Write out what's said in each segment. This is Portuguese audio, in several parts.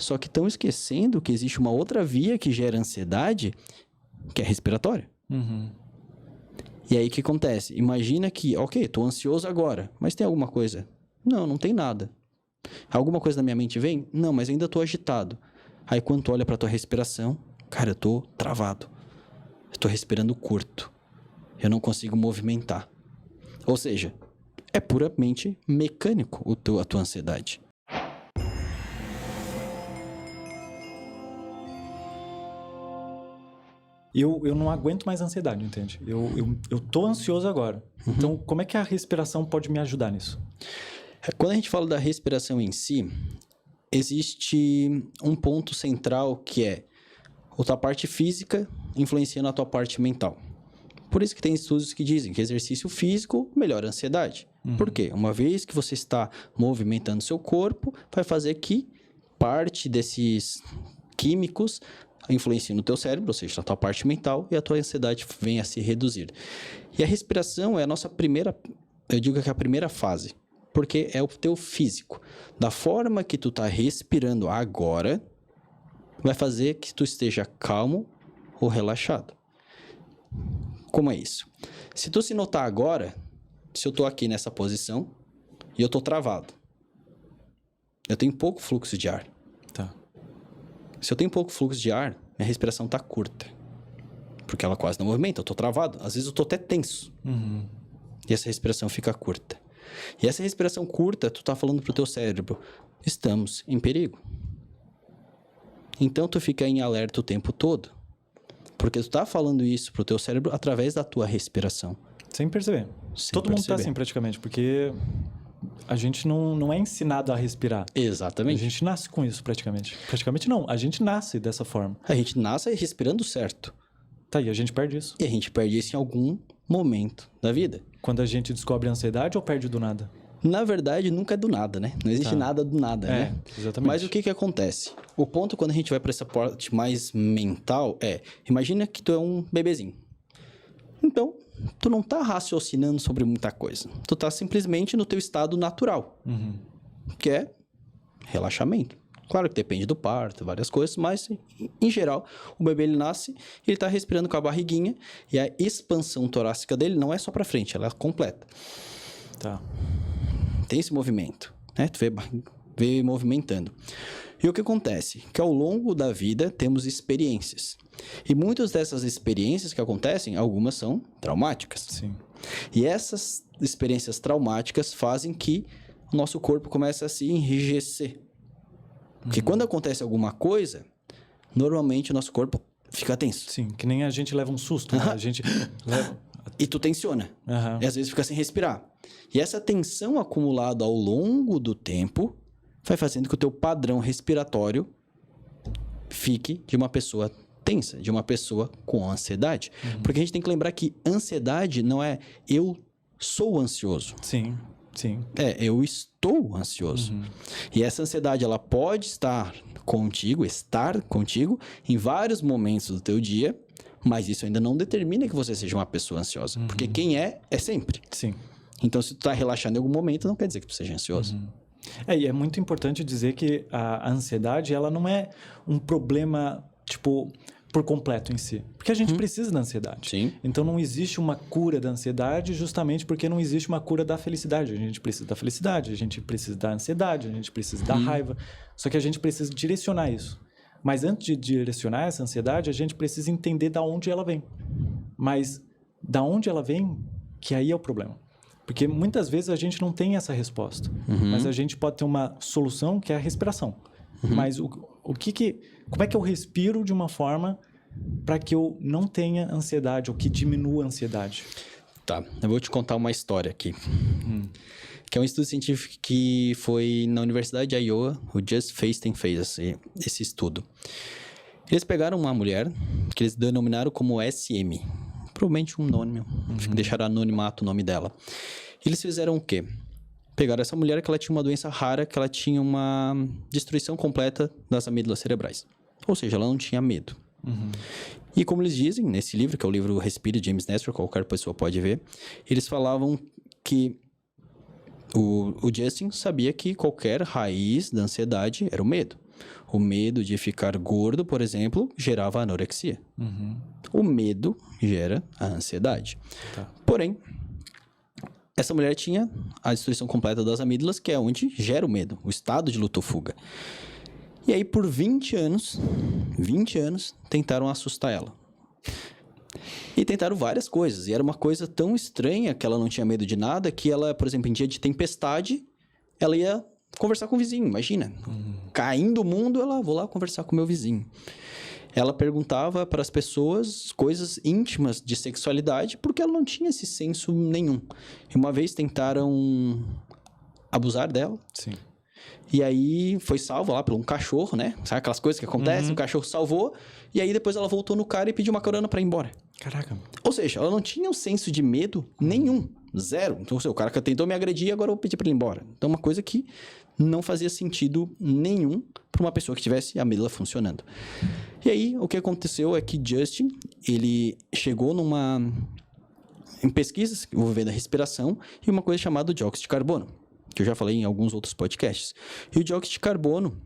Só que estão esquecendo que existe uma outra via que gera ansiedade, que é respiratória. E aí o que acontece? Imagina que, ok, tô ansioso agora, mas tem alguma coisa? Não, não tem nada. Alguma coisa na minha mente vem? Não, mas ainda tô agitado. Aí quando tu olha pra tua respiração, cara, eu tô travado. Eu tô respirando curto. Eu não consigo movimentar. Ou seja, é puramente mecânico a tua ansiedade. Eu não aguento mais a ansiedade, entende? Eu tô ansioso agora. Então, como é que a respiração pode me ajudar nisso? Quando a gente fala da respiração em si, existe um ponto central que é a tua parte física influenciando a tua parte mental. Por isso que tem estudos que dizem que exercício físico melhora a ansiedade. Por quê? Uma vez que você está movimentando seu corpo, vai fazer que parte desses químicos influenciem no teu cérebro, ou seja, na tua parte mental, e a tua ansiedade venha a se reduzir. E a respiração é a nossa primeira, eu digo que é a primeira fase, porque é o teu físico. Da forma que tu tá respirando agora, vai fazer que tu esteja calmo ou relaxado. Como é isso? Se tu se notar agora, se eu tô aqui nessa posição e eu tô travado, eu tenho pouco fluxo de ar. Tá. Se eu tenho pouco fluxo de ar, minha respiração tá curta. Porque ela quase não movimenta, eu tô travado. Às vezes eu tô até tenso. E essa respiração fica curta. E essa respiração curta, tu tá falando pro teu cérebro, estamos em perigo. Então tu fica em alerta o tempo todo. Porque tu tá falando isso pro teu cérebro através da tua respiração. Sem perceber. Todo mundo tá assim praticamente, porque a gente não é ensinado a respirar. Exatamente. A gente nasce com isso praticamente. Praticamente não, a gente nasce dessa forma. A gente nasce respirando certo. Tá, e a gente perde isso. E a gente perde isso em algum momento da vida. Quando a gente descobre a ansiedade ou perde do nada? Na verdade, nunca é do nada, né? Não existe nada do nada, né? Exatamente. Mas o que acontece? O ponto quando a gente vai para essa parte mais mental é... Imagina que tu é um bebezinho. Então, tu não tá raciocinando sobre muita coisa. Tu tá simplesmente no teu estado natural. Que é relaxamento. Claro que depende do parto, várias coisas, mas, em geral, o bebê ele nasce, ele tá respirando com a barriguinha e a expansão torácica dele não é só para frente, ela é completa. Tá. Tem esse movimento, né? Tu vê movimentando. E o que acontece? Que ao longo da vida temos experiências. E muitas dessas experiências que acontecem, algumas são traumáticas. Sim. E essas experiências traumáticas fazem que o nosso corpo comece a se enrijecer. Porque quando acontece alguma coisa, normalmente o nosso corpo fica tenso. Sim, que nem a gente leva um susto, né? A gente leva... E tu tensiona. E às vezes fica sem respirar. E essa tensão acumulada ao longo do tempo vai fazendo que o teu padrão respiratório fique de uma pessoa tensa, de uma pessoa com ansiedade. Porque a gente tem que lembrar que ansiedade não é eu sou ansioso. Sim. É, eu estou ansioso. E essa ansiedade, ela pode estar contigo em vários momentos do teu dia, mas isso ainda não determina que você seja uma pessoa ansiosa. Porque quem é sempre. Sim. Então, se tu tá relaxando em algum momento, não quer dizer que tu seja ansioso. E é muito importante dizer que a ansiedade, ela não é um problema, tipo, por completo em si. Porque a gente precisa da ansiedade. Sim. Então, não existe uma cura da ansiedade justamente porque não existe uma cura da felicidade. A gente precisa da felicidade, a gente precisa da ansiedade, a gente precisa da raiva. Só que a gente precisa direcionar isso. Mas antes de direcionar essa ansiedade, a gente precisa entender da onde ela vem. Mas da onde ela vem, que aí é o problema. Porque muitas vezes a gente não tem essa resposta. Mas a gente pode ter uma solução que é a respiração. Mas como é que eu respiro de uma forma para que eu não tenha ansiedade ou que diminua a ansiedade? Tá, eu vou te contar uma história aqui. Que é um estudo científico que foi na Universidade de Iowa, o Just Feisten fez esse estudo. Eles pegaram uma mulher, que eles denominaram como SM. Provavelmente um nome, deixaram anonimato o nome dela. Eles fizeram o quê? Pegaram essa mulher que ela tinha uma doença rara, que ela tinha uma destruição completa das amígdalas cerebrais. Ou seja, ela não tinha medo. E como eles dizem, nesse livro, que é o livro Respire, de James Nestor, qualquer pessoa pode ver, eles falavam que o Justin sabia que qualquer raiz da ansiedade era o medo. O medo de ficar gordo, por exemplo, gerava anorexia. O medo gera a ansiedade. Tá. Porém, essa mulher tinha a destruição completa das amígdalas, que é onde gera o medo, o estado de luta ou fuga. E aí, por 20 anos, tentaram assustar ela. E tentaram várias coisas. E era uma coisa tão estranha que ela não tinha medo de nada, que ela, por exemplo, em dia de tempestade, ela ia conversar com o vizinho, imagina. Caindo o mundo, vou lá conversar com o meu vizinho. Ela perguntava para as pessoas coisas íntimas de sexualidade, porque ela não tinha esse senso nenhum. E uma vez tentaram abusar dela. Sim. E aí foi salva lá por um cachorro, né? Sabe aquelas coisas que acontecem? O cachorro salvou. E aí depois ela voltou no cara e pediu uma carona pra ir embora. Caraca. Ou seja, ela não tinha um senso de medo nenhum. Zero. Então, o cara que tentou me agredir, agora eu vou pedir pra ele ir embora. Então, uma coisa que não fazia sentido nenhum pra uma pessoa que tivesse a amígdala funcionando. E aí, o que aconteceu é que Justin, ele chegou em pesquisas envolvendo a respiração e uma coisa chamada dióxido de carbono, que eu já falei em alguns outros podcasts. E o dióxido de carbono,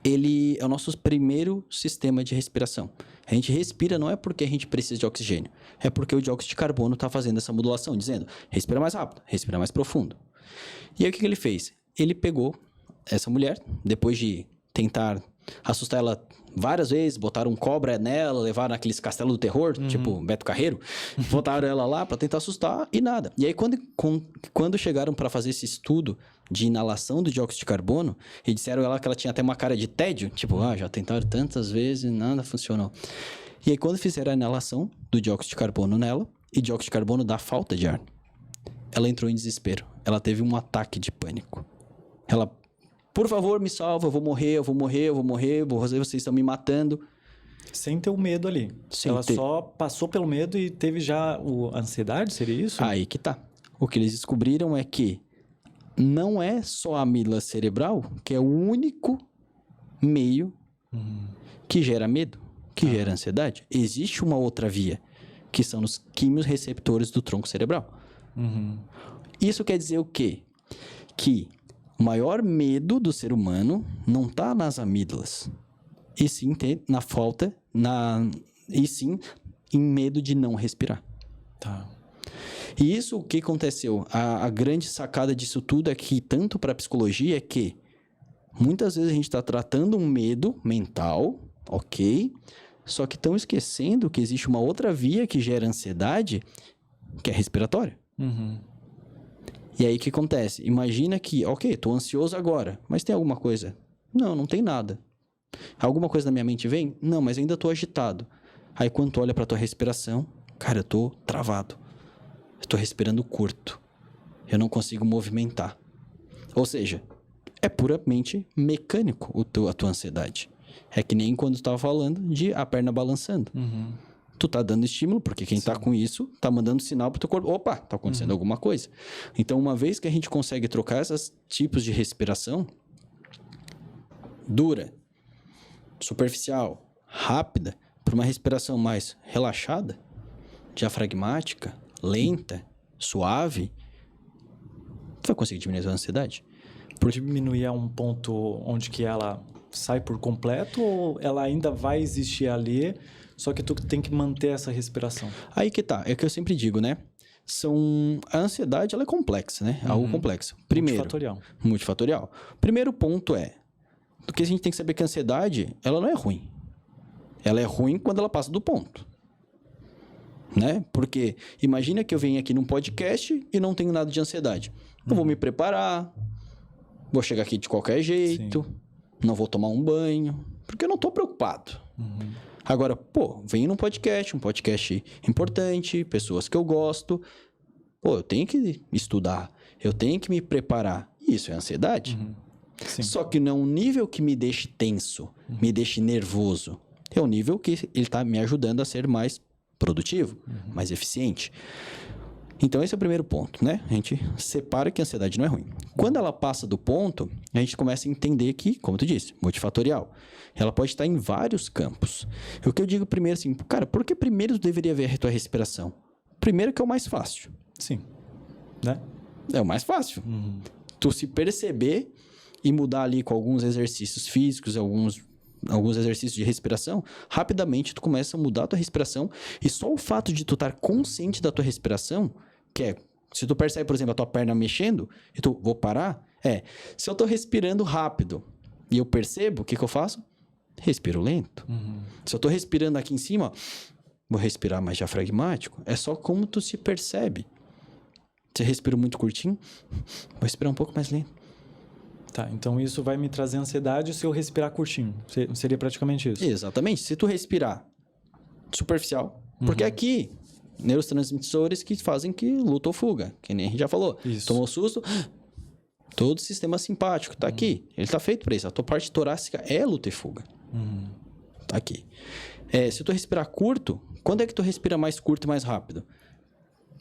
ele é o nosso primeiro sistema de respiração. A gente respira não é porque a gente precisa de oxigênio, é porque o dióxido de carbono está fazendo essa modulação, dizendo, respira mais rápido, respira mais profundo. E aí o que ele fez? Ele pegou essa mulher, depois de tentar assustar ela várias vezes, botaram cobra nela, levaram naqueles castelos do terror, tipo Beto Carreiro, botaram ela lá para tentar assustar e nada. E aí quando chegaram para fazer esse estudo de inalação do dióxido de carbono, e disseram ela que ela tinha até uma cara de tédio, tipo, já tentaram tantas vezes e nada funcionou. E aí quando fizeram a inalação do dióxido de carbono nela, e dióxido de carbono dá falta de ar, ela entrou em desespero. Ela teve um ataque de pânico. Ela, por favor, me salva, eu vou morrer, vocês estão me matando. Sem ter o medo ali. Ela só passou pelo medo e teve já a ansiedade, seria isso? Aí que tá. O que eles descobriram é que não é só a amígdala cerebral que é o único meio que gera medo, que gera ansiedade. Existe uma outra via, que são os quimiorreceptores do tronco cerebral. Isso quer dizer o quê? Que o maior medo do ser humano não está nas amígdalas, e sim em medo de não respirar. Tá. E isso, o que aconteceu? A grande sacada disso tudo é que, tanto para a psicologia, é que muitas vezes a gente está tratando um medo mental, ok? Só que estão esquecendo que existe uma outra via que gera ansiedade, que é respiratória. E aí o que acontece? Imagina que, ok, estou ansioso agora, mas tem alguma coisa? Não tem nada. Alguma coisa na minha mente vem? Não, mas ainda estou agitado. Aí quando tu olha para tua respiração, cara, eu estou travado. Eu estou respirando curto. Eu não consigo movimentar. Ou seja, é puramente mecânico a tua ansiedade. É que nem quando tu estava falando de a perna balançando. Tu tá dando estímulo, porque quem tá com isso tá mandando sinal pro teu corpo. Opa, tá acontecendo alguma coisa. Então, uma vez que a gente consegue trocar esses tipos de respiração dura, superficial, rápida, para uma respiração mais relaxada, diafragmática, lenta, suave, tu vai conseguir diminuir a tua ansiedade. Diminuir a um ponto onde que ela sai por completo ou ela ainda vai existir ali, só que tu tem que manter essa respiração? Aí que tá, é o que eu sempre digo, né? A ansiedade, ela é complexa, né? Algo complexo. Primeiro, multifatorial. Primeiro ponto que a gente tem que saber que a ansiedade, ela não é ruim. Ela é ruim quando ela passa do ponto. Né? Porque imagina que eu venho aqui num podcast e não tenho nada de ansiedade. Eu vou me preparar, vou chegar aqui de qualquer jeito, não vou tomar um banho, porque eu não tô preocupado. Agora, venho num podcast, um podcast importante, pessoas que eu gosto. Eu tenho que estudar, eu tenho que me preparar. Isso é ansiedade. Só que não é um nível que me deixe tenso, me deixe nervoso. É um nível que ele tá me ajudando a ser mais produtivo, mais eficiente. Então, esse é o primeiro ponto, né? A gente separa que a ansiedade não é ruim. Quando ela passa do ponto, a gente começa a entender que, como tu disse, multifatorial. Ela pode estar em vários campos. O que eu digo primeiro assim, cara, por que primeiro tu deveria ver a tua respiração? Primeiro que é o mais fácil. Sim. Né? É o mais fácil. Tu se perceber e mudar ali com alguns exercícios físicos, alguns exercícios de respiração, rapidamente tu começa a mudar a tua respiração e só o fato de tu estar consciente da tua respiração, que é, se tu percebe, por exemplo, a tua perna mexendo e tu, vou parar, se eu tô respirando rápido e eu percebo, o que eu faço? Respiro lento. Se eu tô respirando aqui em cima, ó, vou respirar mais diafragmático. É só como tu se percebe. Se eu respiro muito curtinho, vou respirar um pouco mais lento. Tá, então isso vai me trazer ansiedade se eu respirar curtinho. Seria praticamente isso. Exatamente. Se tu respirar superficial, porque aqui, neurotransmissores que fazem que luta ou fuga, que nem a gente já falou. Isso. Tomou susto, todo o sistema simpático tá aqui. Ele tá feito para isso. A tua parte torácica é luta e fuga. Tá aqui. Se tu respirar curto, quando é que tu respira mais curto e mais rápido?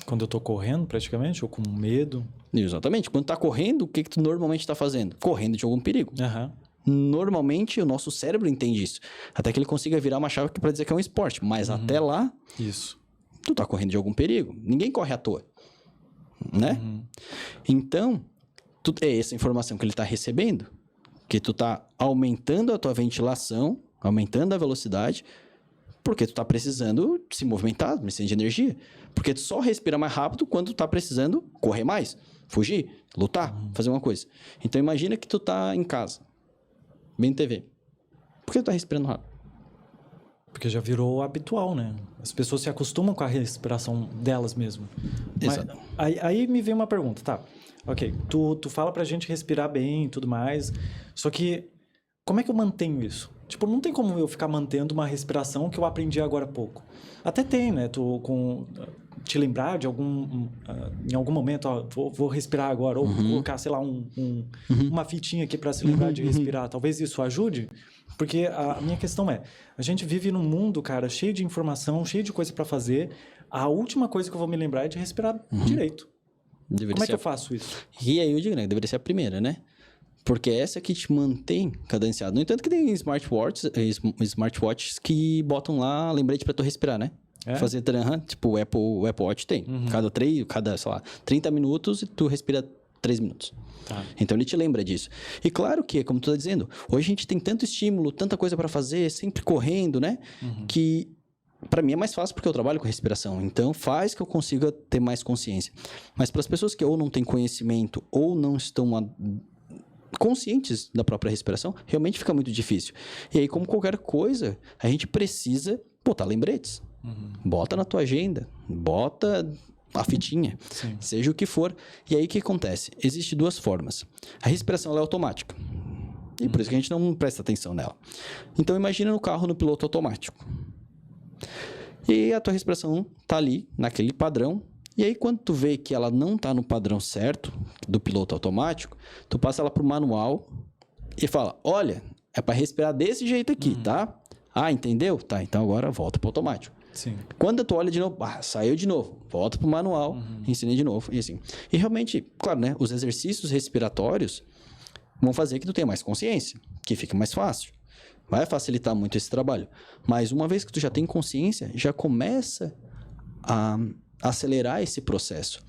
Quando eu tô correndo, praticamente, ou com medo. Exatamente. Quando tá correndo, o que tu normalmente tá fazendo? Correndo de algum perigo. Aham. Normalmente, o nosso cérebro entende isso. Até que ele consiga virar uma chave para dizer que é um esporte. Mas até lá, Isso. tu tá correndo de algum perigo. Ninguém corre à toa. Né? Então, é essa informação que ele tá recebendo. Que tu tá aumentando a tua ventilação, aumentando a velocidade, porque tu tá precisando se movimentar, precisando de energia. Porque tu só respira mais rápido quando tu tá precisando correr mais, fugir, lutar, fazer uma coisa. Então, imagina que tu tá em casa, vendo TV. Por que tu tá respirando rápido? Porque já virou habitual, né? As pessoas se acostumam com a respiração delas mesmo. Exato. Aí me vem uma pergunta, tá? Ok, tu fala pra gente respirar bem e tudo mais, só que como é que eu mantenho isso? Tipo, não tem como eu ficar mantendo uma respiração que eu aprendi agora há pouco. Até tem, né? Te lembrar de em algum momento, ó, vou respirar agora, ou colocar, sei lá, uma fitinha aqui para se lembrar de respirar. Talvez isso ajude, porque a minha questão é, a gente vive num mundo, cara, cheio de informação, cheio de coisa para fazer. A última coisa que eu vou me lembrar é de respirar direito. Como é que eu faço isso? E aí eu digo, né? Deveria ser a primeira, né? Porque é essa que te mantém cadenciado. No entanto que tem smartwatches que botam lá lembrete para tu respirar, né? Fazer tipo o Apple Watch tem. Cada, sei lá, 30 minutos e tu respira 3 minutos. Tá. Então ele te lembra disso. E claro que, como tu tá dizendo, hoje a gente tem tanto estímulo, tanta coisa para fazer, sempre correndo, né? Que para mim é mais fácil porque eu trabalho com respiração. Então faz que eu consiga ter mais consciência. Mas para as pessoas que ou não têm conhecimento ou não estão conscientes da própria respiração, realmente fica muito difícil. E aí, como qualquer coisa, a gente precisa botar lembretes. Bota na tua agenda, bota a fitinha, seja o que for. E aí, o que acontece? Existem duas formas. A respiração ela é automática. E por isso que a gente não presta atenção nela. Então, imagina no carro no piloto automático. E a tua respiração tá ali, naquele padrão. E aí, quando tu vê que ela não tá no padrão certo do piloto automático, tu passa ela pro manual e fala, olha, é para respirar desse jeito aqui, tá? Ah, entendeu? Tá, então agora volta pro automático. Sim. Quando tu olha de novo, saiu de novo, volta pro manual, ensina de novo, e assim. E realmente, claro, né? Os exercícios respiratórios vão fazer que tu tenha mais consciência, que fica mais fácil. Vai facilitar muito esse trabalho. Mas uma vez que tu já tem consciência, já começa a acelerar esse processo.